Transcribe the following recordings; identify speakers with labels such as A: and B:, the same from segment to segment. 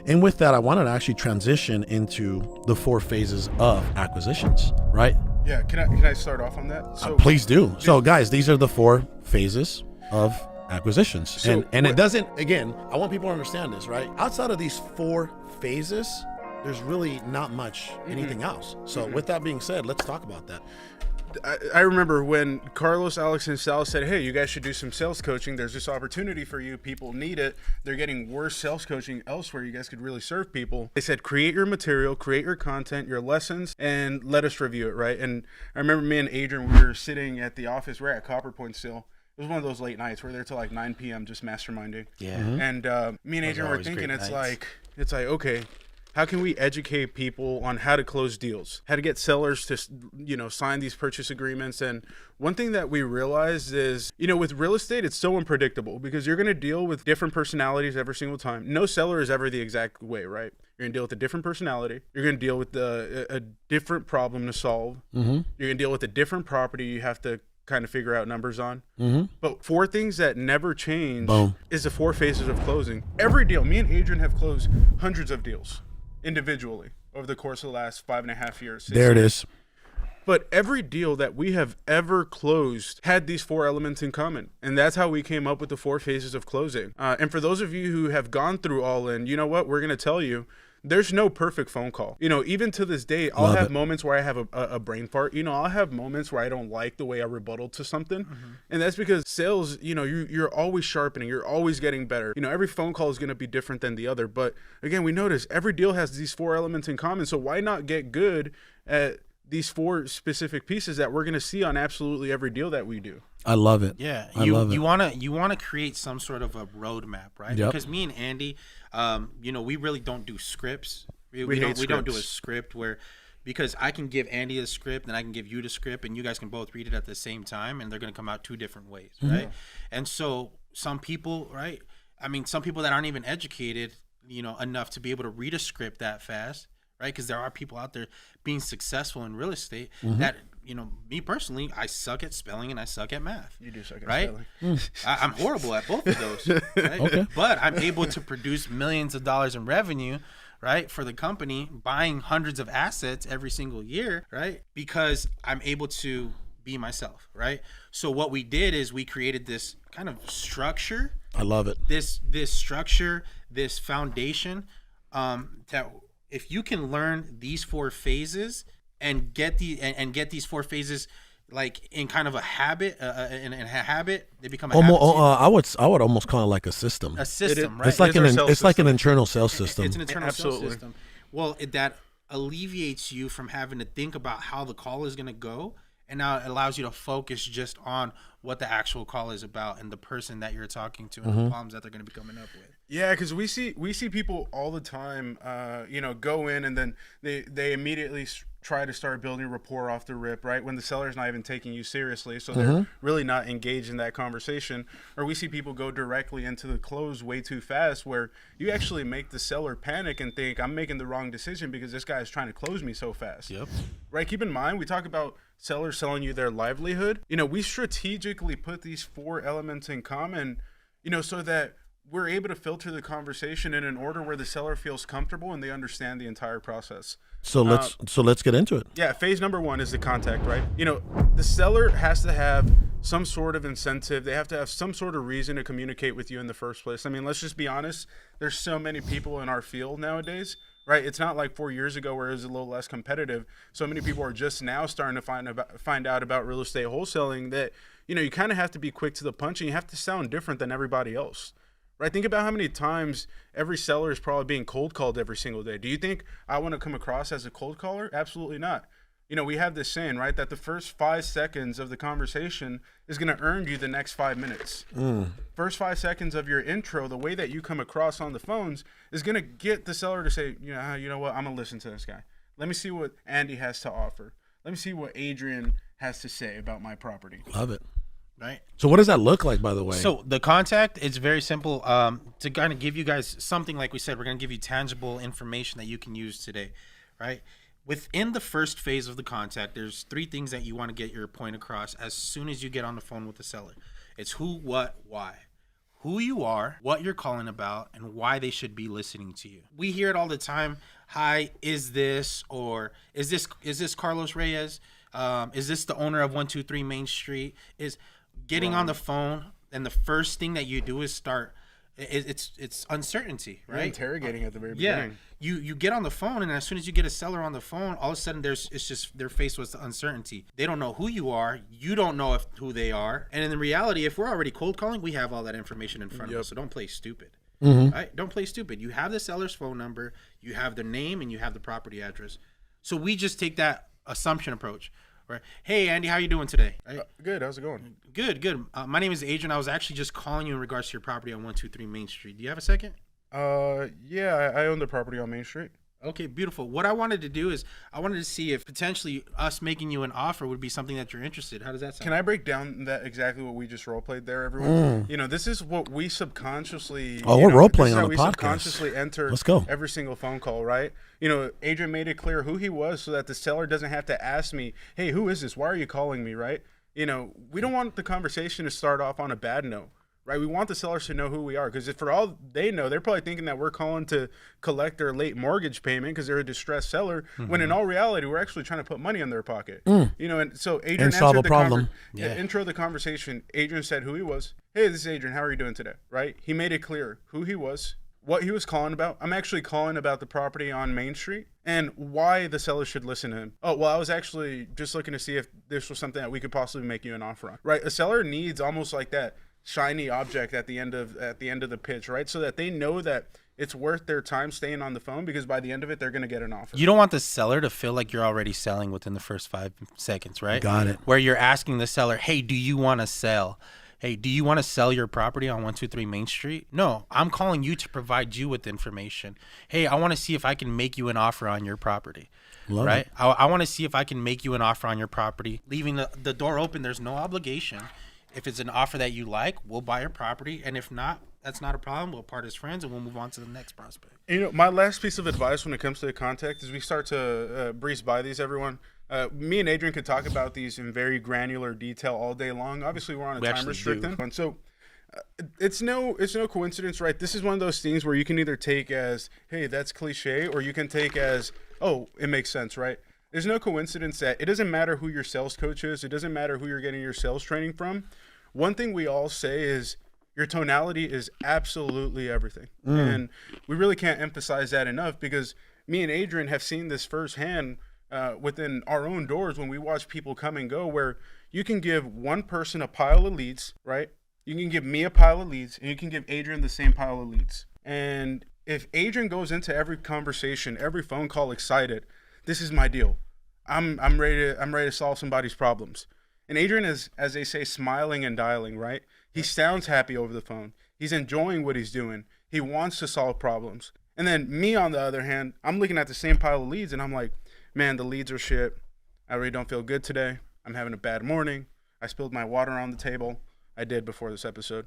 A: And with that, I wanted to actually transition into the 4 phases of acquisitions, right?
B: Yeah, can I start off on that? So
A: Please do. So guys, these are the 4 phases of acquisitions.
B: So
A: and it doesn't, again, I want people to understand this, right? Outside of these 4 phases, there's really not much anything else. So with that being said, let's talk about that.
B: I remember when Carlos, Alex, and Sal said, hey, you guys should do some sales coaching. There's this opportunity for you. People need it. They're getting worse sales coaching elsewhere. You guys could really serve people. They said, create your material, create your content, your lessons, and let us review it, right? And I remember me and Adrian, we were sitting at the office. We're at Copper Point still. It was one of those late nights. We're there till like 9 p.m. just masterminding.
C: Yeah.
B: And me and Adrian were thinking, it's like, okay, how can we educate people on how to close deals, how to get sellers to, sign these purchase agreements? And one thing that we realized is, with real estate, it's so unpredictable because you're going to deal with different personalities every single time. No seller is ever the exact way, right? You're going to deal with a different personality. You're going to deal with a different problem to solve. You're going to deal with a different property you have to kind of figure out numbers on. But 4 things that never change is the 4 phases of closing. Every deal, me and Adrian have closed hundreds of deals individually over the course of the last 5.5 years.
A: There it is.
B: But every deal that we have ever closed had these 4 elements in common. And that's how we came up with the 4 phases of closing. And for those of you who have gone through all in, you know what? We're going to tell you, there's no perfect phone call. Even to this day, I'll have moments where I have a brain fart. I'll have moments where I don't like the way I rebuttal to something. And that's because sales, you're always sharpening. You're always getting better. Every phone call is going to be different than the other. But again, we notice every deal has these 4 elements in common. So why not get good at these 4 specific pieces that we're going to see on absolutely every deal that we do?
A: I love it.
C: Yeah,
A: you
C: wanna create some sort of a roadmap, right?
A: Yep.
C: Because me and Andy, we really don't do scripts. We don't do a script because I can give Andy a script and I can give you the script and you guys can both read it at the same time and they're gonna come out 2 different ways, right? And so some people, right? I mean, some people that aren't even educated, enough to be able to read a script that fast, right? Because there are people out there being successful in real estate that, me personally, I suck at spelling and I suck at math.
B: You do suck at
C: right?
B: spelling.
C: I'm horrible at both of those, right?
A: Okay.
C: But I'm able to produce millions of dollars in revenue, right, for the company, buying hundreds of assets every single year, right? Because I'm able to be myself, right? So what we did is we created this kind of structure.
A: I love it.
C: This structure, this foundation, that if you can learn these 4 phases and get these 4 phases like in kind of a habit, they become a habit.
A: I would almost call it like a system.
C: A system, right?
A: It's like an internal sales system.
C: It's an internal
B: Absolutely.
C: sales system. Well, that alleviates you from having to think about how the call is going to go, and now it allows you to focus just on what the actual call is about and the person that you're talking to and the problems that they're going to be coming up with.
B: Yeah, because we see people all the time, go in and then they immediately try to start building rapport off the rip, right? When the seller's not even taking you seriously, so they're really not engaged in that conversation. Or we see people go directly into the close way too fast, where you actually make the seller panic and think, I'm making the wrong decision because this guy is trying to close me so fast.
C: Yep.
B: Right? Keep in mind, we talk about sellers selling you their livelihood. We strategically put these 4 elements in common, so that we're able to filter the conversation in an order where the seller feels comfortable and they understand the entire process.
A: So let's get into it.
B: Yeah, phase number 1 is the contact, right? The seller has to have some sort of incentive. They have to have some sort of reason to communicate with you in the first place. I mean, let's just be honest. There's so many people in our field nowadays, right? It's not like 4 years ago where it was a little less competitive. So many people are just now starting to find out about real estate wholesaling that, you kind of have to be quick to the punch and you have to sound different than everybody else. Right? Think about how many times every seller is probably being cold called every single day. Do you think I want to come across as a cold caller? Absolutely not. We have this saying, right, that the first 5 seconds of the conversation is going to earn you the next 5 minutes. First 5 seconds of your intro, the way that you come across on the phones is going to get the seller to say, you know what, I'm going to listen to this guy. Let me see what Andy has to offer. Let me see what Adrian has to say about my property.
A: Love it.
C: Right.
A: So what does that look like, by the way?
C: So the contact is very simple. To kind of give you guys something, like we said, we're going to give you tangible information that you can use today, right? Within the first phase of the contact, there's 3 things that you want to get your point across as soon as you get on the phone with the seller. It's who, what, why. who you are, what you're calling about, and why they should be listening to you. We hear it all the time. Hi, is this Carlos Reyes? Is this the owner of 123 Main Street? Is getting on the phone, and the first thing that you do is start. It's uncertainty, right?
B: You're interrogating at the very beginning.
C: You get on the phone, and as soon as you get a seller on the phone, all of a sudden it's just they're faced with the uncertainty. They don't know who you are. You don't know who they are. And in reality, if we're already cold calling, we have all that information in front of us. So don't play stupid. Right? Don't play stupid. You have the seller's phone number, you have their name, and you have the property address. So we just take that assumption approach. Right. Hey, Andy, how you doing today? Right?
B: Good. How's it going?
C: Good. My name is Adrian. I was actually just calling you in regards to your property on 123 Main Street. Do you have a second?
B: Yeah, I own the property on Main Street.
C: Okay, beautiful. What I wanted to do is I wanted to see if potentially us making you an offer would be something that you're interested. How does that sound?
B: Can I break down that exactly what we just role played there, everyone? You know, this is what we subconsciously.
A: Oh, we're role playing on the podcast.
B: Subconsciously enter.
A: Let's go.
B: Every single phone call, right? You know, Adrian made it clear who he was so that the seller doesn't have to ask me, "Hey, who is this? Why are you calling me?" Right? You know, we don't want the conversation to start off on a bad note. Right, we want the sellers to know who we are, because if for all they know, they're probably thinking that we're calling to collect their late mortgage payment because they're a distressed seller. When in all reality, we're actually trying to put money in their pocket. You know, and so Adrian
A: and solve a
B: answered
A: problem.
B: the intro of the conversation. Adrian said who he was. Hey, this is Adrian. How are you doing today? Right? He made it clear who he was, what he was calling about. I'm actually calling about the property on Main Street and why the seller should listen to him. Oh, well, I was actually just looking to see if this was something that we could possibly make you an offer on. Right? A seller needs almost like that shiny object at the end of the pitch, right? So that they know that it's worth their time staying on the phone, because by the end of it, they're going to get an offer.
C: You don't want the seller to feel like you're already selling within the first 5 seconds, right?
A: Got it.
C: Where you're asking the seller, hey, do you want to sell? Hey, do you want to sell your property on 123 Main Street? No, I'm calling you to provide you with information. Hey, I want to see if I can make you an offer on your property.
A: Love
C: right?
A: it.
C: I want to see if I can make you an offer on your property. Leaving the door open, there's no obligation. If it's an offer that you like, we'll buy your property. And if not, that's not a problem. We'll part as friends and we'll move on to the next prospect.
B: You know, my last piece of advice when it comes to the contact is we start to breeze by these, everyone. Me and Adrian could talk about these in very granular detail all day long. Obviously, we're on a time restriction. And so it's no coincidence, right? This is one of those things where you can either take as, hey, that's cliche, or you can take as, oh, it makes sense, right? There's no coincidence that it doesn't matter who your sales coach is. It doesn't matter who you're getting your sales training from. One thing we all say is your tonality is absolutely everything. And we really can't emphasize that enough, because me and Adrian have seen this firsthand within our own doors when we watch people come and go, where you can give one person a pile of leads, right? You can give me a pile of leads, and you can give Adrian the same pile of leads. And if Adrian goes into every conversation, every phone call excited, this is my deal. I'm ready to solve somebody's problems. And Adrian is, as they say, smiling and dialing, right? He sounds happy over the phone. He's enjoying what he's doing. He wants to solve problems. And then me, on the other hand, I'm looking at the same pile of leads, and I'm like, man, the leads are shit. I really don't feel good today. I'm having a bad morning. I spilled my water on the table. I did before this episode.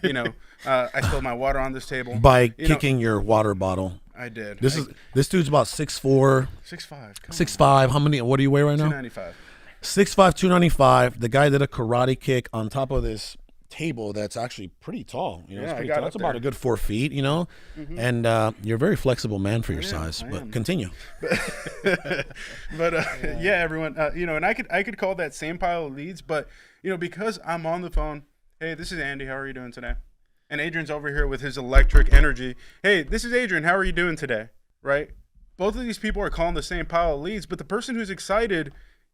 B: You know, I spilled my water on this table.
A: By kicking your water bottle.
B: I did.
A: This dude's about 6'4".
B: 6'5".
A: 6'5". How many? What do you weigh right now?
B: 295.
A: 6'5", 295. The guy did a karate kick on top of this table that's actually pretty tall. You know, it's pretty tall. It's about a good 4 feet, you know. And you're a very flexible man for your size. But continue.
B: But yeah, everyone. You know, and I could call that same pile of leads, but you know, because I'm on the phone. Hey, this is Andy. How are you doing today? And Adrian's over here with his electric energy. Hey, this is Adrian. How are you doing today? Right? Both of these people are calling the same pile of leads, but the person who's excited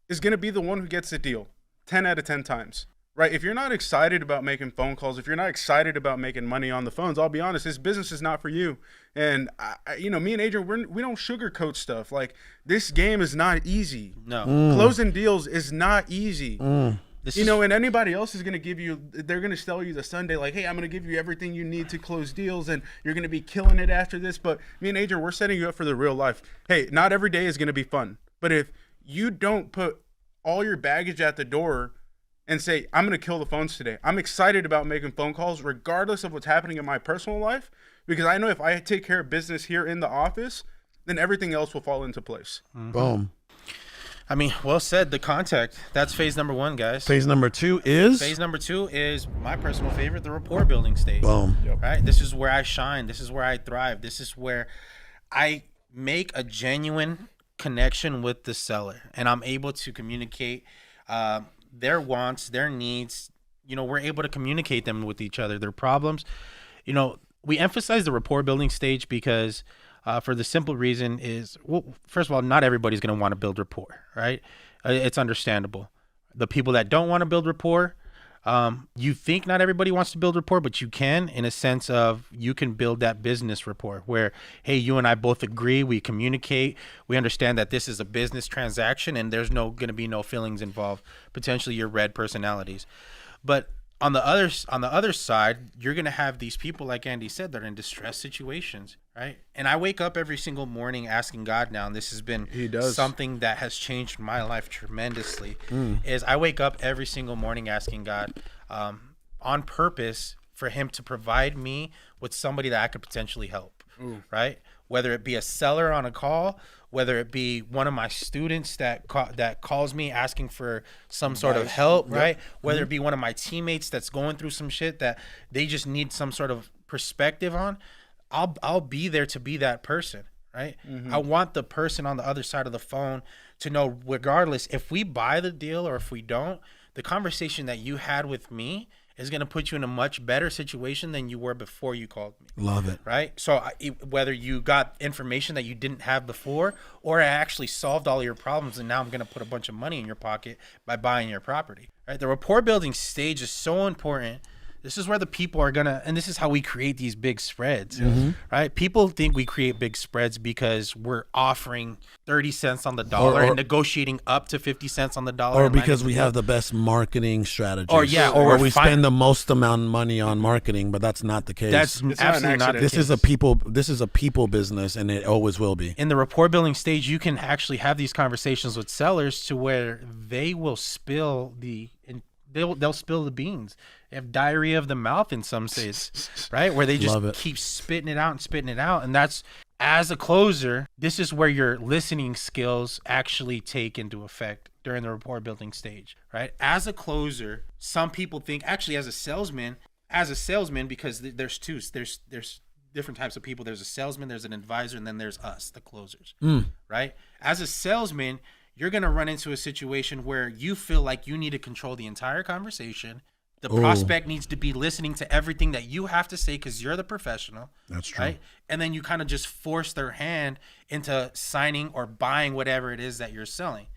B: is going to be the one who gets the deal 10 out of 10 times. Right? If you're not excited about making phone calls, if you're not excited about making money on the phones, I'll be honest, this business is not for you. And, you know, me and Adrian, we don't sugarcoat stuff. Like, this game is not easy.
C: No.
B: Closing deals is not easy. You know, and anybody else is going to give you, they're going to sell you the Sunday, like, hey, I'm going to give you everything you need to close deals, and you're going to be killing it after this. But me and Adrian, we're setting you up for the real life. Hey, not every day is going to be fun. But if you don't put all your baggage at the door and say, I'm going to kill the phones today, I'm excited about making phone calls regardless of what's happening in my personal life, because I know if I take care of business here in the office, then everything else will fall into place.
A: Boom.
C: I mean, well said. The contact. That's phase number 1, guys.
A: Phase number 2 is?
C: Phase number 2 is my personal favorite, the rapport building stage.
A: Boom.
B: Yep.
C: Right? This is where I shine. This is where I thrive. This is where I make a genuine connection with the seller, and I'm able to communicate their wants, their needs. You know, we're able to communicate them with each other, their problems. You know, we emphasize the rapport building stage because for the simple reason is, well, first of all, not everybody's going to want to build rapport, right? It's understandable. The people that don't want to build rapport, you think not everybody wants to build rapport, but you can, in a sense of you can build that business rapport where, hey, you and I both agree, we communicate, we understand that this is a business transaction and there's going to be no feelings involved, potentially your red personalities. But on the other side, you're going to have these people, like Andy said, that are in distress situations, right? And I wake up every single morning asking God now, and this has been something that has changed my life tremendously, is I wake up every single morning asking God on purpose for him to provide me with somebody that I could potentially help, right? Whether it be a seller on a call, whether it be one of my students that calls me asking for some sort of help, right? Whether it be one of my teammates that's going through some shit that they just need some sort of perspective on, I'll be there to be that person, right? I want the person on the other side of the phone to know, regardless if we buy the deal or if we don't, the conversation that you had with me is going to put you in a much better situation than you were before you called me.
A: Love it.
C: Right? So whether you got information that you didn't have before, or I actually solved all your problems and now I'm going to put a bunch of money in your pocket by buying your property. Right? The rapport building stage is so important. This is where the people are going to, and this is how we create these big spreads, right? People think we create big spreads because we're offering 30 cents on the dollar and negotiating up to 50 cents on the dollar.
A: Or because we have the best marketing strategies.
C: Or
A: we spend the most amount of money on marketing, but that's not the case.
C: That's absolutely not the case.
A: This is a people business, and it always will be.
C: In the rapport building stage, you can actually have these conversations with sellers to where they will spill they'll spill the beans. They have diarrhea of the mouth in some states, right? Where they just keep spitting it out. And that's, as a closer, this is where your listening skills actually take into effect during the rapport building stage, right? As a closer, some people think, actually as a salesman, because there's different types of people. There's a salesman, there's an advisor, and then there's us, the closers, right? As a salesman, you're going to run into a situation where you feel like you need to control the entire conversation. The prospect needs to be listening to everything that you have to say because you're the professional.
A: That's true.
C: Right? And then you kind of just force their hand into signing or buying whatever it is that you're selling.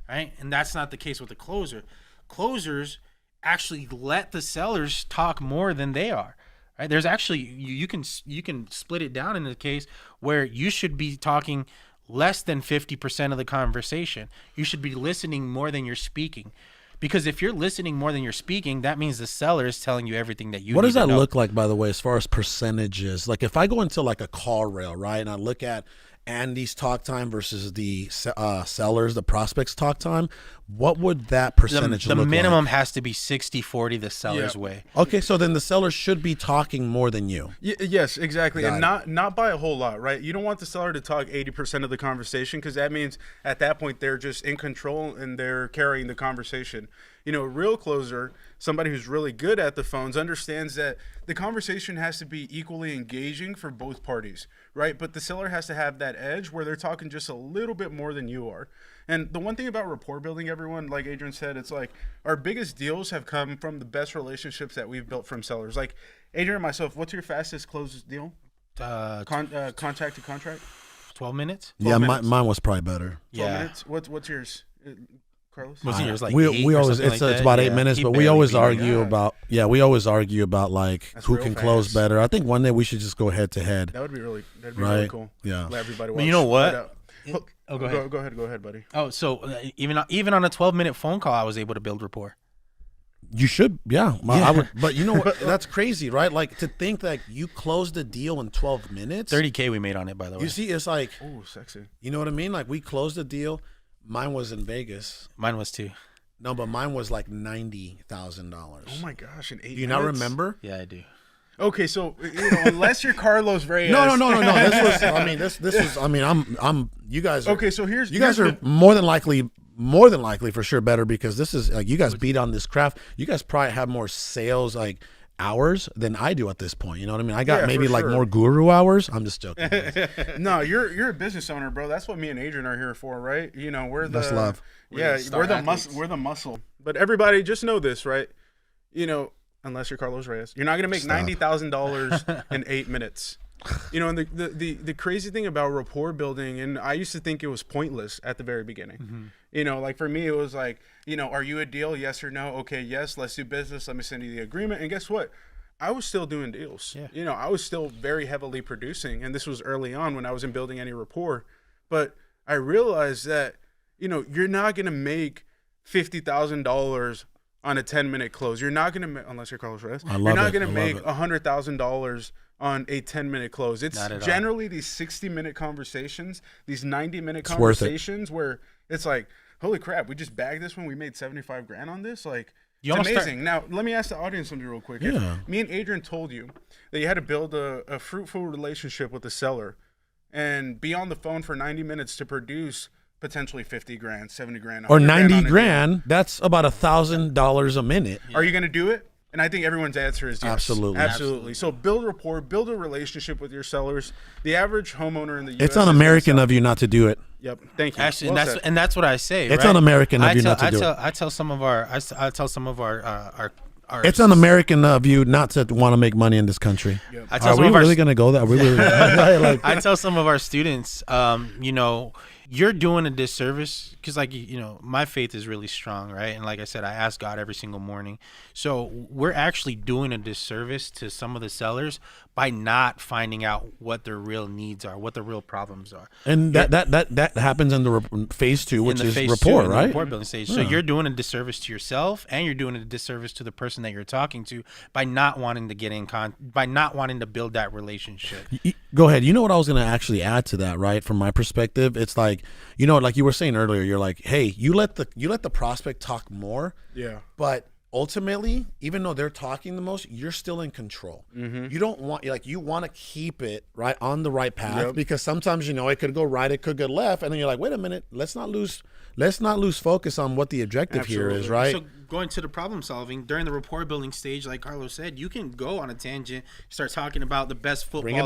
C: Right? And that's not the case with the closer. Closers actually let the sellers talk more than they are. Right? There's actually, you can split it down in the case where you should be talking less than 50% of the conversation. You should be listening more than you're speaking. Because if you're listening more than you're speaking, that means the seller is telling you everything that you need to know.
A: What does that look like, by the way, as far as percentages? Like if I go into like a call rail, right, and I look at Andy's talk time versus the sellers, the prospects talk time, what would that percentage look like?
C: The minimum has to be 60-40 the seller's way.
A: Okay, so then the seller should be talking more than you.
B: Yes, exactly. And not by a whole lot, right? You don't want the seller to talk 80% of the conversation because that means at that point they're just in control and they're carrying the conversation. You know, a real closer, somebody who's really good at the phones, understands that the conversation has to be equally engaging for both parties, right? But the seller has to have that edge where they're talking just a little bit more than you are. And the one thing about rapport building, everyone, like Adrian said, it's like our biggest deals have come from the best relationships that we've built from sellers. Like Adrian and myself, what's your fastest closed deal? Contact to contract?
C: 12 minutes?
A: 12 minutes. Mine was probably better.
B: 12 minutes? What's yours? Carlos?
C: Was yours like
A: we always it's about 8 minutes, but we always argue about like that's who can close better. I think one day we should just go head to head.
B: That'd be really cool.
A: Yeah.
B: Let everybody watch.
C: But you know what?
B: Go ahead, buddy.
C: Oh, so even on a 12-minute phone call, I was able to build rapport.
A: You should, yeah. I would, but you know what? That's crazy, right? Like to think that you closed the deal in 12 minutes.
C: $30K we made on it, by the way.
A: You see, it's like,
B: oh, sexy.
A: You know what I mean? Like we closed the deal. Mine was in Vegas.
C: Mine was too.
A: No, but mine was like $90,000.
B: Oh my gosh! In 8 minutes?
A: Do you not remember?
C: Yeah, I do.
B: Okay, so unless you're Carlos Reyes.
A: No. This was. I mean, this was. I mean, I'm. You guys.
B: Okay, so
A: you guys are more than likely more than likely for sure better, because this is like, you guys beat on this craft. You guys probably have more sales like hours than I do at this point. You know what I mean? I got maybe like more guru hours. I'm just joking.
B: No, you're a business owner, bro. That's what me and Adrian are here for, right? You know, we're the
A: that's love.
B: Yeah, we're the muscle. But everybody just know this, right? You know, unless you're Carlos Reyes, you're not gonna make $90,000 in 8 minutes. You know, and the crazy thing about rapport building, and I used to think it was pointless at the very beginning. Mm-hmm. You know, like for me, it was like, you know, are you a deal? Yes or no? Okay, yes, let's do business. Let me send you the agreement. And guess what? I was still doing deals. Yeah. You know, I was still very heavily producing. And this was early on when I wasn't building any rapport. But I realized that, you know, you're not going to make $50,000 on a 10-minute close. You're not going to, unless you're Carlos Reyes, you're not going to make $100,000 on a 10-minute close. It's generally these 60-minute conversations, these 90-minute conversations where it's like, holy crap, we just bagged this one. We made $75,000 on this. Like, it's amazing. Now, let me ask the audience something real quick.
A: Yeah.
B: If me and Adrian told you that you had to build a fruitful relationship with the seller and be on the phone for 90 minutes to produce potentially $50,000, $70,000,
A: or $90,000, that's about $1,000 a minute.
B: Yeah. Are you going to do it? And I think everyone's answer is yes.
A: Absolutely.
B: So build rapport, build a relationship with your sellers. The average homeowner in the U.S.
A: It's un-American of you not to do it.
B: Yep. Thank you.
C: Actually, and that's what I say.
A: It's un-American of you not to do it.
C: I tell some of our
A: it's un-American of you not to want to make money in this country. Yep. Are we really going to go there?
C: I tell some of our students, you know, you're doing a disservice because, like, you know, my faith is really strong, right? And like I said, I ask God every single morning. So we're actually doing a disservice to some of the sellers by not finding out what their real needs are, what the real problems are.
A: And that happens in the phase 2, which is rapport, right?
C: Rapport building stage. Yeah. So you're doing a disservice to yourself, and you're doing a disservice to the person that you're talking to by not wanting to get in by not wanting to build that relationship.
A: Go ahead. You know what I was going to actually add to that, right? From my perspective, it's like, you know, like you were saying earlier, you're like, hey, you let the prospect talk more.
B: Yeah.
A: But ultimately, even though they're talking the most, you're still in control. Mm-hmm. You don't want, like, you want to keep it right on the right path, because sometimes, you know, it could go right, it could go left, and then you're like, wait a minute, let's not lose focus on what the objective here is, right?
C: So going to the problem solving during the rapport building stage, like Carlos said, you can go on a tangent, start talking about the best football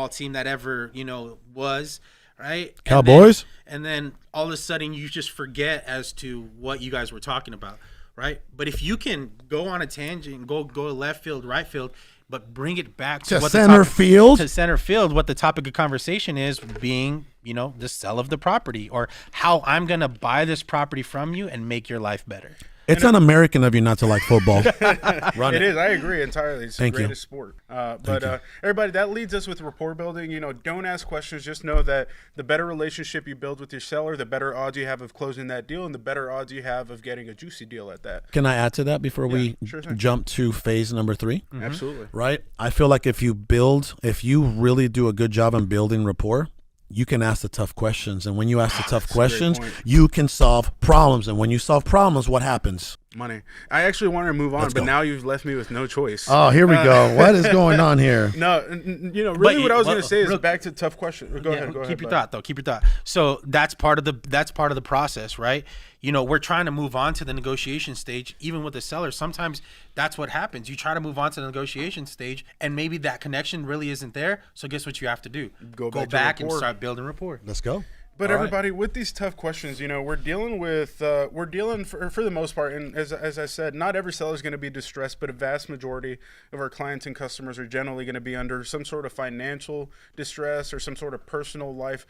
C: team that ever, you know, was. Right,
A: Cowboys,
C: and then all of a sudden you just forget as to what you guys were talking about, right? But if you can go on a tangent, go left field, right field, but bring it back to what center field, what the topic of conversation is, being, you know, the sell of the property, or how I'm gonna buy this property from you and make your life better.
A: It's un-American of you not to like football.
B: It is. I agree entirely. It's the greatest sport. But everybody, that leads us with rapport building. You know, don't ask questions. Just know that the better relationship you build with your seller, the better odds you have of closing that deal, and the better odds you have of getting a juicy deal at that.
A: Can I add to that before we jump to phase number 3?
B: Mm-hmm. Absolutely.
A: Right? I feel like if you really do a good job on building rapport, you can ask the tough questions. And when you ask the tough questions, you can solve problems. And when you solve problems, what happens?
B: Money. I actually wanted to move on, but now you've left me with no choice.
A: Oh, here we go. What is going on here?
B: No, you know, really what I was going to say is back to tough question. Go ahead.
C: Keep your thought, though. Keep your thought. So that's part of the process, right? You know, we're trying to move on to the negotiation stage, even with the seller. Sometimes that's what happens. You try to move on to the negotiation stage, and maybe that connection really isn't there. So guess what you have to do? Go back and start building rapport.
A: Let's go.
B: But everybody, with these tough questions, you know, we're dealing for the most part, and as I said, not every seller is going to be distressed, but a vast majority of our clients and customers are generally going to be under some sort of financial distress or some sort of personal life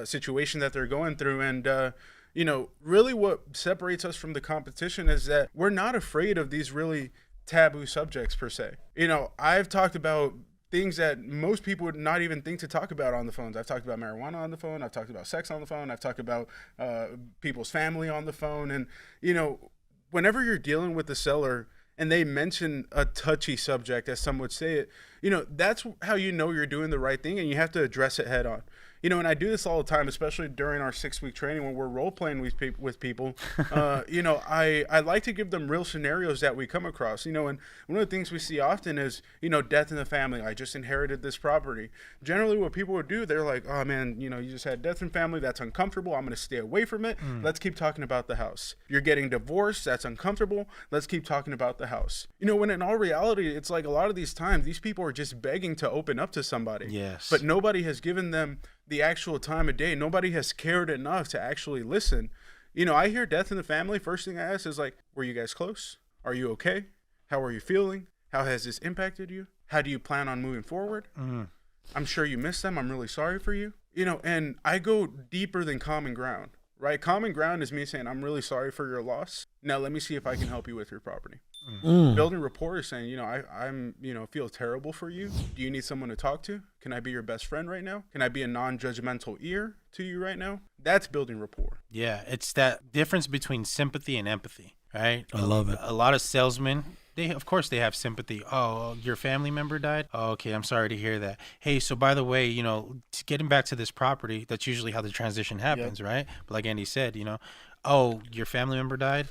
B: situation that they're going through. And, you know, really what separates us from the competition is that we're not afraid of these really taboo subjects per se. You know, I've talked about things that most people would not even think to talk about on the phones. I've talked about marijuana on the phone. I've talked about sex on the phone. I've talked about people's family on the phone. And, you know, whenever you're dealing with the seller and they mention a touchy subject, as some would say it, you know, that's how you know you're doing the right thing, and you have to address it head on. And I do this all the time, especially during our 6-week training when we're role playing with people. I like to give them real scenarios that we come across. And one of the things we see often is, death in the family. I just inherited this property. Generally, what people would do, they're like, oh man, you just had death in family. That's uncomfortable. I'm going to stay away from it. Let's keep talking about the house. You're getting divorced. That's uncomfortable. Let's keep talking about the house. When in all reality, it's like a lot of these times, these people are just begging to open up to somebody.
C: Yes.
B: But nobody has given them the actual time of day. Nobody has cared enough to actually listen. I hear death in the family. First thing I ask is like, were you guys close? Are you okay? How are you feeling? How has this impacted you? How do you plan on moving forward? I'm sure you miss them. I'm really sorry for you. And I go deeper than common ground, right? Common ground is me saying, I'm really sorry for your loss. Now let me see if I can help you with your property. Building rapport is saying, I'm feel terrible for you. Do you need someone to talk to? Can I be your best friend right now? Can I be a non-judgmental ear to you right now? That's building rapport.
C: Yeah, it's that difference between sympathy and empathy, right?
A: I love it.
C: A lot of salesmen, of course they have sympathy. Oh, your family member died? Oh, okay, I'm sorry to hear that. Hey, so by the way, getting back to this property, that's usually how the transition happens, right? But like Andy said, oh, your family member died?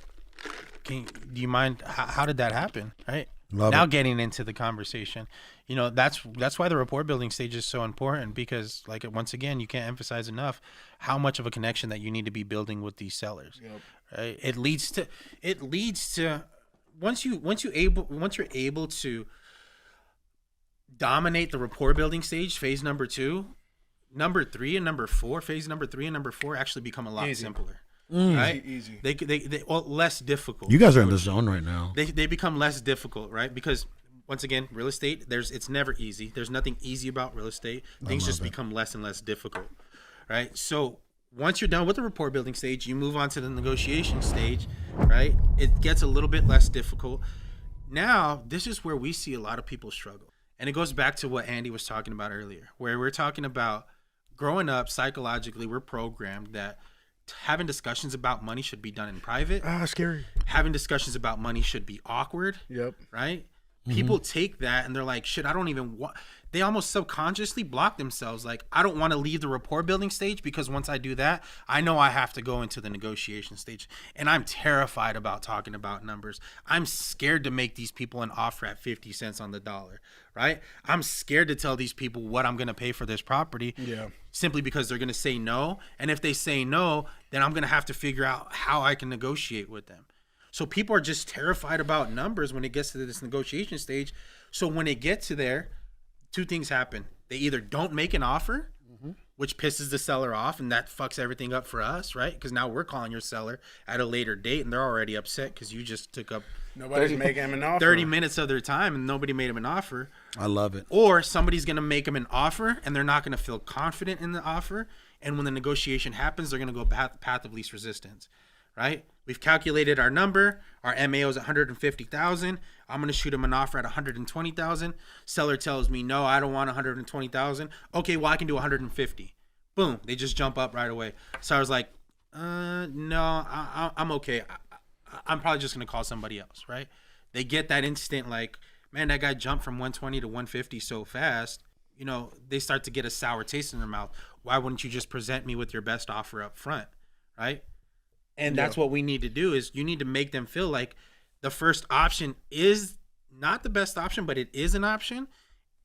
C: Do you mind? How did that happen? Right. Now getting into the conversation, that's why the rapport building stage is so important, because like once again, you can't emphasize enough how much of a connection that you need to be building with these sellers. Yep. Right. It leads to once you're able to dominate the rapport building stage, phase number 2, number 3 and number 4, phase number 3 and number 4 actually become a lot simpler. Right?
B: Easy.
C: They less difficult.
A: You guys are in the zone right now.
C: They become less difficult, right? Because once again, real estate, it's never easy. There's nothing easy about real estate. Things just become less and less difficult, right? So once you're done with the rapport building stage, you move on to the negotiation stage, right? It gets a little bit less difficult. Now, this is where we see a lot of people struggle. And it goes back to what Andy was talking about earlier, where we're talking about growing up psychologically, we're programmed that having discussions about money should be done in private.
B: Scary.
C: Having discussions about money should be awkward.
B: Yep.
C: Right? People take that and they're like, shit, I don't even want. They almost subconsciously block themselves. Like, I don't want to leave the rapport building stage because once I do that, I know I have to go into the negotiation stage. And I'm terrified about talking about numbers. I'm scared to make these people an offer at 50 cents on the dollar, right? I'm scared to tell these people what I'm going to pay for this property.
B: Yeah.
C: Simply because they're going to say no. And if they say no, then I'm going to have to figure out how I can negotiate with them. So people are just terrified about numbers when it gets to this negotiation stage. So when it gets to there, 2 things happen. They either don't make an offer, which pisses the seller off, and that fucks everything up for us, right? Because now we're calling your seller at a later date, and they're already upset because you just took up
B: Nobody's making him an offer.
C: 30 minutes of their time, and nobody made him an offer.
A: I love it.
C: Or somebody's going to make them an offer, and they're not going to feel confident in the offer, and when the negotiation happens, they're going to go path of least resistance, right? We've calculated our number. Our MAO is 150,000. I'm going to shoot him an offer at 120,000. Seller tells me, no, I don't want 120,000. Okay, well, I can do 150. Boom. They just jump up right away. Seller's like, no, I'm okay. I'm probably just going to call somebody else, right? They get that instant like, man, that guy jumped from 120 to 150 so fast. They start to get a sour taste in their mouth. Why wouldn't you just present me with your best offer up front, right? And that's what we need to do is you need to make them feel like the first option is not the best option, but it is an option.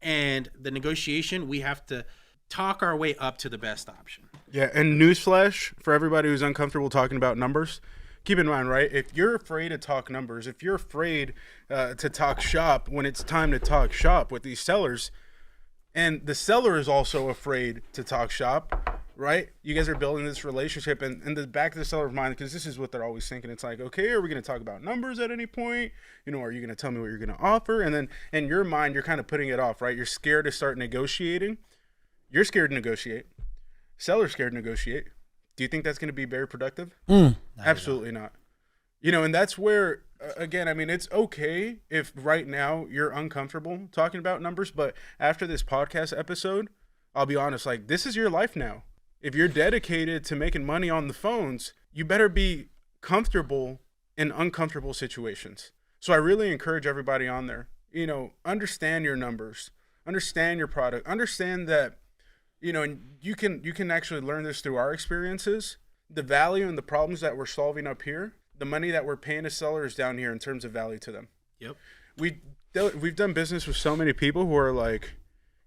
C: And the negotiation, we have to talk our way up to the best option.
B: Yeah, and newsflash for everybody who's uncomfortable talking about numbers, keep in mind, right, if you're afraid to talk numbers, if you're afraid to talk shop when it's time to talk shop with these sellers, and the seller is also afraid to talk shop, right? You guys are building this relationship, and in the back of the seller's mind, because this is what they're always thinking. It's like, okay, are we going to talk about numbers at any point? Are you going to tell me what you're going to offer? And then in your mind, you're kind of putting it off, right? You're scared to start negotiating. You're scared to negotiate. Seller's scared to negotiate. Do you think that's going to be very productive? Absolutely not. And that's where, again, I mean, it's okay if right now you're uncomfortable talking about numbers, but after this podcast episode, I'll be honest, like, this is your life now. If you're dedicated to making money on the phones, you better be comfortable in uncomfortable situations. So I really encourage everybody on there, understand your numbers, understand your product, understand that and you can actually learn this through our experiences. The value and the problems that we're solving up here, the money that we're paying a seller is down here in terms of value to them.
C: Yep.
B: We've done business with so many people who are like,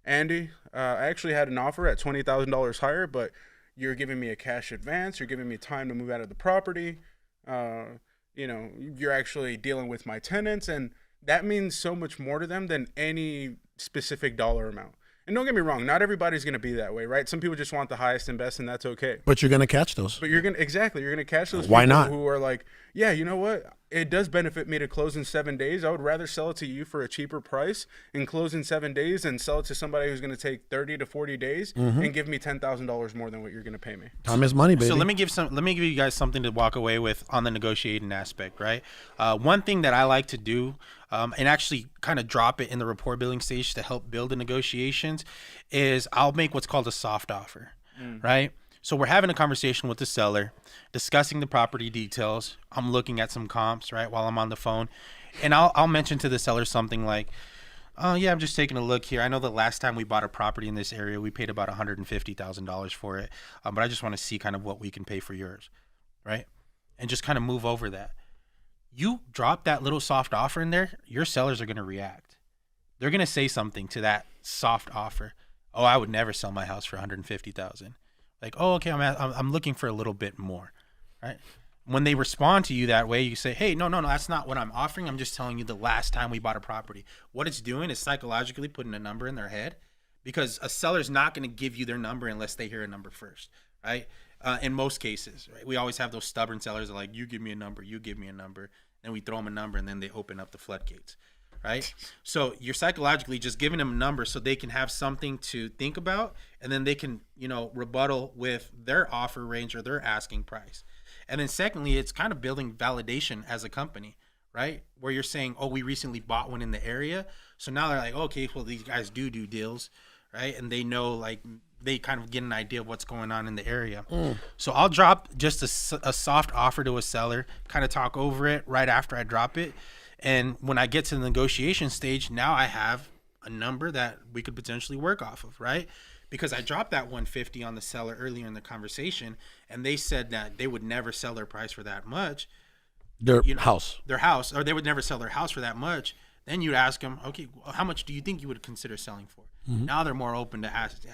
B: Andy, I actually had an offer at $20,000 higher, but you're giving me a cash advance. You're giving me time to move out of the property. You're actually dealing with my tenants, and that means so much more to them than any specific dollar amount. And don't get me wrong, not everybody's going to be that way, right? Some people just want the highest and best, and that's okay.
A: But you're going to catch those.
B: But you're going to catch those
A: Why
B: people
A: not?
B: Who are like, yeah, you know what? It does benefit me to close in 7 days. I would rather sell it to you for a cheaper price and close in 7 days and sell it to somebody who's going to take 30 to 40 days and give me $10,000 more than what you're going to pay me.
A: Time is money, baby.
C: So let me give you guys something to walk away with on the negotiating aspect, right? One thing that I like to do, and actually kind of drop it in the rapport building stage to help build the negotiations, is I'll make what's called a soft offer, right? So we're having a conversation with the seller, discussing the property details. I'm looking at some comps, right, while I'm on the phone. And I'll mention to the seller something like, oh, yeah, I'm just taking a look here. I know the last time we bought a property in this area, we paid about $150,000 for it. But I just want to see kind of what we can pay for yours, right? And just kind of move over that. You drop that little soft offer in there, your sellers are going to react. They're going to say something to that soft offer. Oh, I would never sell my house for $150,000. Like, oh, okay, I'm looking for a little bit more, right? When they respond to you that way, you say, hey, no, that's not what I'm offering. I'm just telling you the last time we bought a property. What it's doing is psychologically putting a number in their head, because a seller's not going to give you their number unless they hear a number first, right? In most cases, right? We always have those stubborn sellers that are like, you give me a number, you give me a number. Then we throw them a number, and then they open up the floodgates, right? So you're psychologically just giving them a number so they can have something to think about, and then they can, rebuttal with their offer range or their asking price. And then secondly, it's kind of building validation as a company, right? Where you're saying, oh, we recently bought one in the area. So now they're like, okay, well, these guys do deals, right? And they know, like, they kind of get an idea of what's going on in the area. So I'll drop just a soft offer to a seller, kind of talk over it right after I drop it. And when I get to the negotiation stage, now I have a number that we could potentially work off of, right? Because I dropped that 150 on the seller earlier in the conversation, and they said that they would never sell their price for that much.
A: Their house,
C: or they would never sell their house for that much. Then you'd ask them, okay, well, how much do you think you would consider selling for? Now they're more open to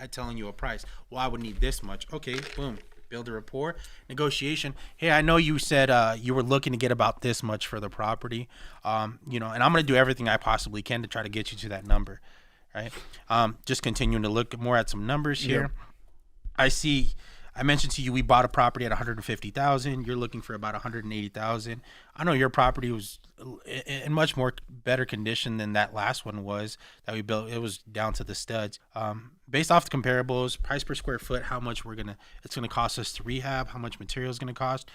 C: telling you a price. Well, I would need this much. Okay, boom. Build a rapport, negotiation. Hey, I know you said you were looking to get about this much for the property, and I'm going to do everything I possibly can to try to get you to that number, right? Just continuing to look more at some numbers here. Yep. I mentioned to you we bought a property at $150,000. You're looking for about $180,000. I know your property was in much more better condition than that last one was that we built. It was down to the studs. Based off the comparables, price per square foot, how much it's gonna cost us to rehab, how much material is gonna cost.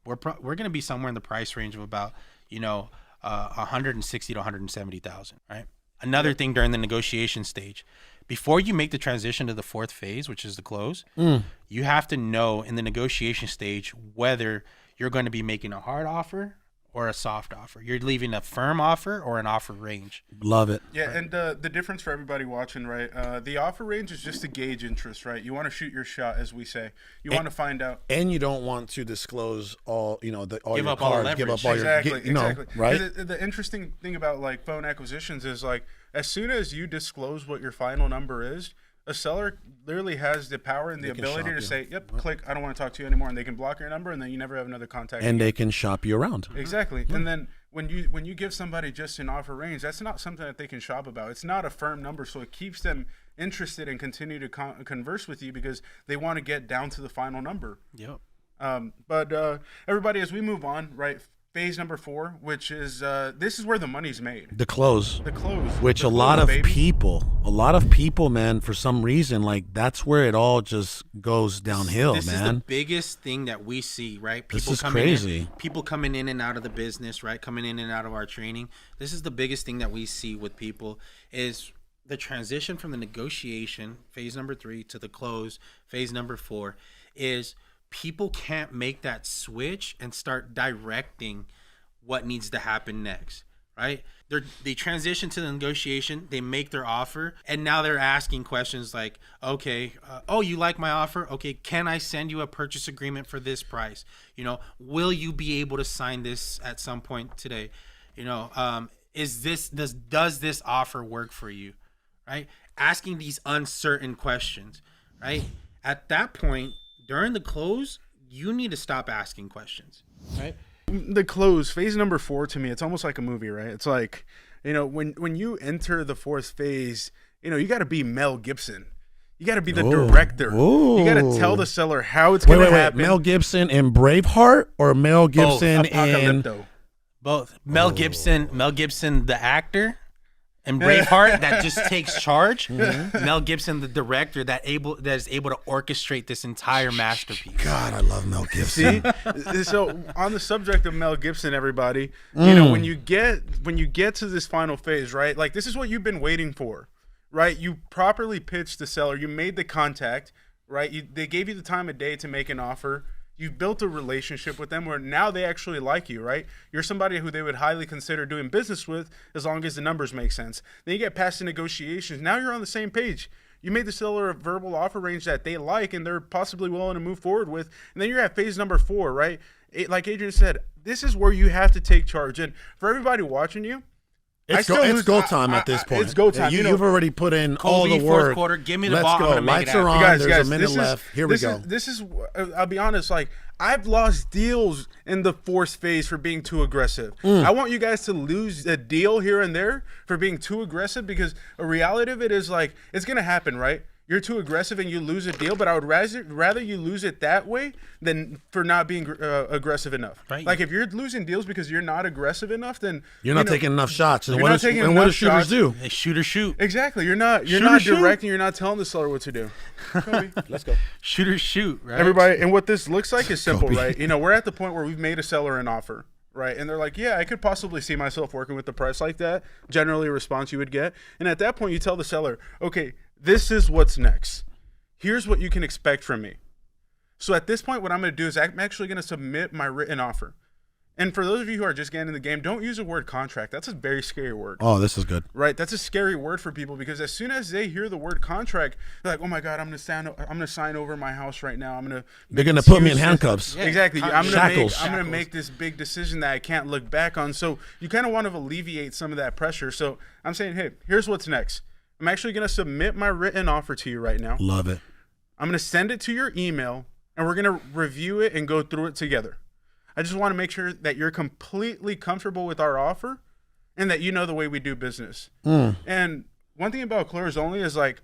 C: We're gonna be somewhere in the price range of about $160,000 to $170,000, right? Another thing during the negotiation stage, before you make the transition to the fourth phase, which is the close, you have to know in the negotiation stage whether you're going to be making a hard offer or a soft offer. You're leaving a firm offer or an offer range.
A: Love it.
B: Yeah, and the difference for everybody watching, right? The offer range is just to gauge interest, right? You want to shoot your shot, as we say. You want to find out.
A: And you don't want to disclose all, all
C: give
A: your
C: up
A: cards.
C: All the
A: give up
C: leverage.
A: all
B: exactly,
A: your, right?
B: The interesting thing about like phone acquisitions is like as soon as you disclose what your final number is, a seller literally has the power and the ability to say, yep, click, I don't want to talk to you anymore. And they can block your number, and then you never have another contact.
A: And they can shop you around.
B: Exactly. And then when you give somebody just an offer range, that's not something that they can shop about. It's not a firm number, so it keeps them interested and continue to converse with you because they want to get down to the final number.
C: Yep.
B: But everybody, as we move on, right, phase number 4, which is this is where the money's made.
A: The close. Which
B: a
A: lot of people, man, for some reason, like that's where it all just goes downhill,
C: this
A: man.
C: This is the biggest thing that we see, right?
A: This is crazy.
C: People coming in and out of the business, right? Coming in and out of our training. This is the biggest thing that we see with people is the transition from the negotiation, phase number 3, to the close, phase number 4, is people can't make that switch and start directing what needs to happen next, right? They transition to the negotiation, they make their offer, and now they're asking questions like, okay, oh, you like my offer? Okay, can I send you a purchase agreement for this price? You know, will you be able to sign this at some point today? You know, does this offer work for you? Right? Asking these uncertain questions, right? At that point, during the close, you need to stop asking questions, right?
B: The close, phase number 4, to me, it's almost like a movie, right? It's like, you know, when you enter the 4th phase, you know, you got to be Mel Gibson. You got to be the director. You got to tell the seller how it's going to happen.
A: Mel Gibson in Braveheart or Mel Gibson in
C: both? Mel Gibson, the actor, and Braveheart that just takes charge. Mel Gibson, the director that is able to orchestrate this entire masterpiece.
A: God, I love Mel Gibson.
B: See, so on the subject of Mel Gibson, everybody, you know, when you get to this final phase, right? Like, this is what you've been waiting for, right? You properly pitched the seller, you made the contact, right? They gave you the time of day to make an offer. You've built a relationship with them where now they actually like you, right? You're somebody who they would highly consider doing business with as long as the numbers make sense. Then you get past the negotiations. Now you're on the same page. You made the seller a verbal offer range that they like and they're possibly willing to move forward with. And then you're at phase number 4, right? Like Adrian said, this is where you have to take charge. And for everybody watching you,
A: it's go time at this point.
B: It's go time.
A: You've already put in all the work.
C: 4th quarter, give me the
A: Let's
C: ball.
A: go. Lights are on.
B: Guys,
A: There's a minute left. Here we go.
B: This is, I'll be honest, like, I've lost deals in the 4th phase for being too aggressive. I want you guys to lose a deal here and there for being too aggressive, because a reality of it is, like, it's going to happen, right? You're too aggressive and you lose a deal, but I would rather you lose it that way than for not being aggressive enough.
C: Right.
B: Like, if you're losing deals because you're not aggressive enough, then
A: you're not taking enough shots. And
B: what do shooters
A: do?
C: They shoot or shoot.
B: Exactly. You're not directing. You're not telling the seller what to do. Kobe, let's go.
C: Shoot or shoot, right?
B: Everybody, and what this looks like is simple, right? You know, we're at the point where we've made a seller an offer, right? And they're like, yeah, I could possibly see myself working with the price like that. Generally a response you would get. And at that point, you tell the seller, okay, this is what's next. Here's what you can expect from me. So at this point, what I'm going to do is I'm actually going to submit my written offer. And for those of you who are just getting in the game, don't use the word contract. That's a very scary word.
A: Oh, this is good.
B: Right? That's a scary word for people, because as soon as they hear the word contract, they're like, "Oh my God, I'm going to sign over my house right now.
A: They're going to put me in handcuffs."
B: Yeah, exactly. I'm going to make this big decision that I can't look back on. So you kind of want to alleviate some of that pressure. So I'm saying, hey, here's what's next. I'm actually going to submit my written offer to you right now.
A: Love it.
B: I'm going to send it to your email, and we're going to review it and go through it together. I just want to make sure that you're completely comfortable with our offer and that you know the way we do business. And one thing about Close Only is, like,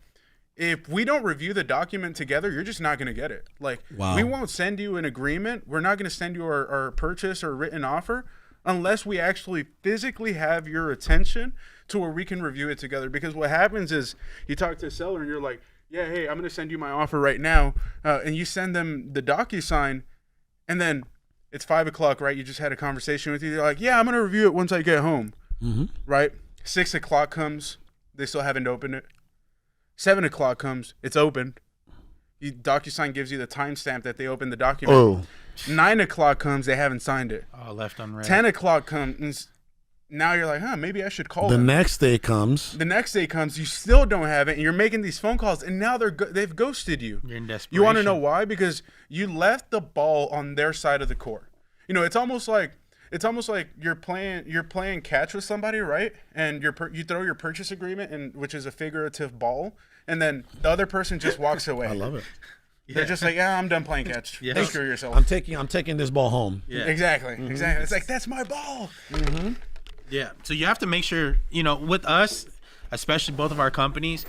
B: if we don't review the document together, you're just not going to get it. Like, we won't send you an agreement. We're not going to send you our purchase or written offer unless we actually physically have your attention to where we can review it together. Because what happens is you talk to a seller and you're like, yeah, hey, I'm going to send you my offer right now. And you send them the DocuSign, and then it's 5 o'clock, right? You just had a conversation with you. They're like, yeah, I'm going to review it once I get home, right? 6 o'clock comes, they still haven't opened it. 7 o'clock comes, it's opened. DocuSign gives you the timestamp that they opened the document. 9 o'clock comes, they haven't signed it.
C: Oh, left unread.
B: 10 o'clock comes, now you're like, maybe I should call
A: them.
B: The
A: next day comes,
B: you still don't have it, and you're making these phone calls, and now they've ghosted you.
C: You're in desperation.
B: You want to know why? Because you left the ball on their side of the court. You know, it's almost like you're playing catch with somebody, right? And you throw your purchase agreement, which is a figurative ball, and then the other person just walks away.
A: I love it.
B: They're just like, I'm done playing catch. Yeah. Screw yourself.
A: I'm taking this ball home.
B: Yeah. Exactly. It's like, that's my ball.
C: Yeah. So you have to make sure, you know, with us, especially both of our companies,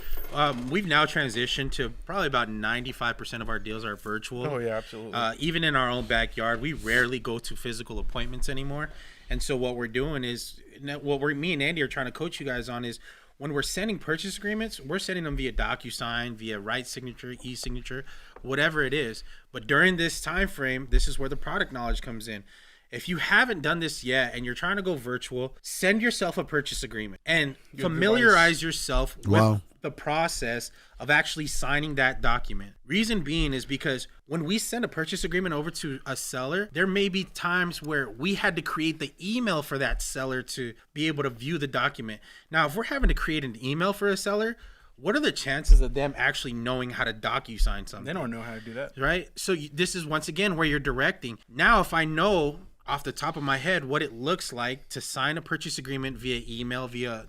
C: we've now transitioned to probably about 95% of our deals are virtual.
B: Oh, yeah, absolutely.
C: Even in our own backyard, we rarely go to physical appointments anymore. And so what we're doing is, me and Andy are trying to coach you guys on is, when we're sending purchase agreements, we're sending them via DocuSign, via Right Signature, e-signature, whatever it is. But during this time frame, this is where the product knowledge comes in. If you haven't done this yet and you're trying to go virtual, send yourself a purchase agreement and familiarize yourself with the process of actually signing that document. Reason being is because when we send a purchase agreement over to a seller, there may be times where we had to create the email for that seller to be able to view the document. Now, if we're having to create an email for a seller, what are the chances of them actually knowing how to DocuSign something?
B: They don't know how to do that.
C: Right? So this is once again where you're directing. Now, if I know off the top of my head what it looks like to sign a purchase agreement via email, via,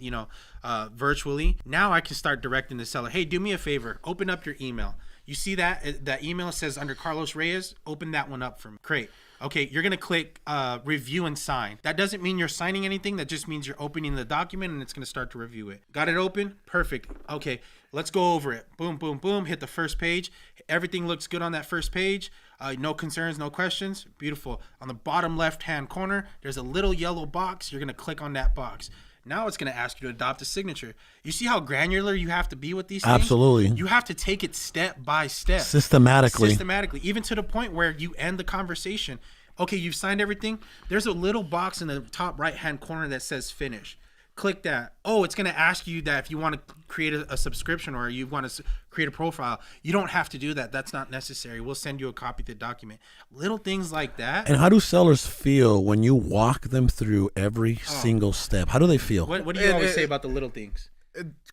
C: virtually, now I can start directing the seller. Hey, do me a favor. Open up your email. You see that email says under Carlos Reyes? Open that one up for me. Great. Okay, you're going to click review and sign. That doesn't mean you're signing anything. That just means you're opening the document and it's going to start to review it. Got it open? Perfect. Okay, let's go over it. Boom, boom, boom. Hit the first page. Everything looks good on that first page. No concerns, no questions. Beautiful. On the bottom left-hand corner, there's a little yellow box. You're going to click on that box. Now it's going to ask you to adopt a signature. You see how granular you have to be with these things?
A: Absolutely.
C: You have to take it step by step.
A: Systematically,
C: even to the point where you end the conversation. Okay, you've signed everything. There's a little box in the top right-hand corner that says finish. Click that. Oh, it's going to ask you that if you want to create a subscription or you want to create a profile. You don't have to do that. That's not necessary. We'll send you a copy of the document. Little things like that.
A: And how do sellers feel when you walk them through every single step? How do they feel?
C: What do you always say about the little things?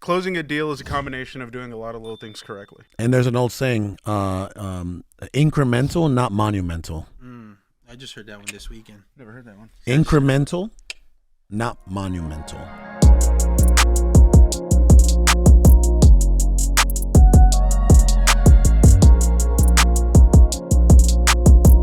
B: Closing a deal is a combination of doing a lot of little things correctly.
A: And there's an old saying, incremental, not monumental.
C: I just heard that one this weekend.
B: Never heard that one.
A: Incremental, not monumental.